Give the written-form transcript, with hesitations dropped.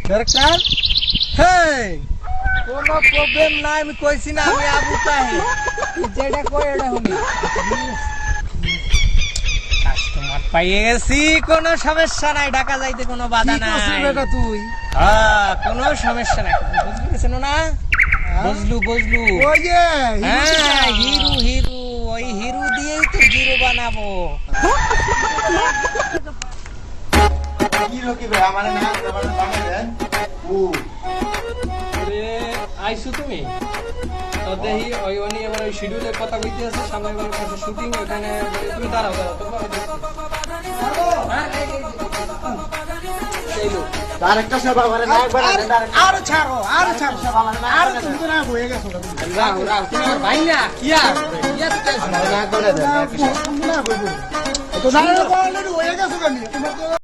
director হেই কোনো problem নাই আমি কইছি না আমি আবু তাহের যেটা কই এটা শুনি কাস্টমার পাইয়ে গেছি কোনো সমস্যা নাই ঢাকা যাইতে কোনো বাধা নাই কি করছিস বেটা তুই হ্যাঁ কোনো সমস্যা নাই বুঝলি গেছেন না বুঝলু ওই যে হ্যাঁ হিরো ওই হিরো দিয়েই তো জিরো বানাবো হিরো কি ভাই আমার না বানাই দেন ও আরে আইসু তুমি তো দেখি ওই উনি এবার ওই শিডিউলের কথা কইতে আছে সামনে এবার কাছে শুটিং ওখানে তুমি দাঁড়াও তোমার এইলো আরেকটা সব আমার না একবার আর ছাড়ো সব আমার না আর তুমি তো না হয়ে গেছো রাও তুমি ভাই না কি আর না করে দেন তো দাঁড়াও হয়ে গেছো কেন তোমার